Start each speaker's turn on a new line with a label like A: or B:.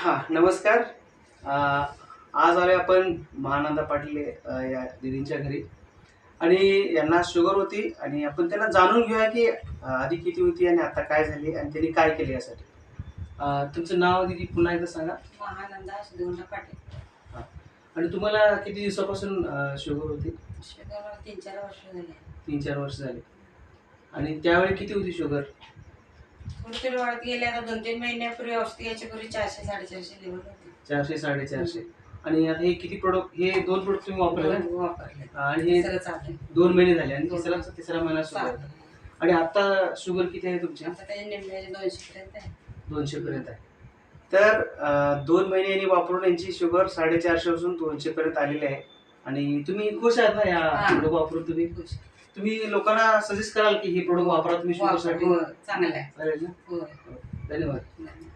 A: हा नमस्कार. अ, आज आलोय आपण महानंदा पाटील या दीदींच्या घरी आणि यांना शुगर होती आणि आपण त्यांना जाणून घेऊया की आधी किती होती आणि आता काय झाली आणि त्यांनी काय केले यासाठी. तुमचं नाव दीदी पुन्हा एकदा सांगा.
B: महानंदा सुधीवंत पाटील.
A: हा. आणि तुम्हाला किती दिवसापासून शुगर होती?
B: शुगर मला 3-4 वर्ष झाले.
A: 3-4 वर्ष झाली. आणि त्यावेळी किती होती शुगर?
B: थोडी थोडी वाढत गेली. आता 2-3 महिन्यापूर्वी औषध घ्यायच्या पूर्वी 400-450 लेवल होती.
A: 400-450. आणि आता हे किती प्रोडक्ट, हे 2 प्रोडक्ट तुम्ही वापरले ना?
B: वापरले.
A: आणि हे
B: सगळं चाललंय.
A: 2 महिने झाले आणि तिसरा महिना सुरू आहे.
B: चाललंय.
A: आणि आता शुगर किती आहे तुमची?
B: आता त्याचे निम्म्याचे 200 पर्यंत आहे.
A: 200 पर्यंत आहे. तर 2 महिने यांनी वापरून यांची शुगर 450 पासून 200 पर्यंत आलेली आहे. आणि तुम्ही खुश आहात ना या
B: हा.
A: प्रोडक्ट वापरून?
B: खुश.
A: तुम्ही लोकांना सजेस्ट कराल की हे प्रोडक्ट वापरा तुम्ही शुगरसाठी?
B: हो, चांगलं आहे.
A: चालेल ना?
B: हो.
A: धन्यवाद.
B: धन्यवाद.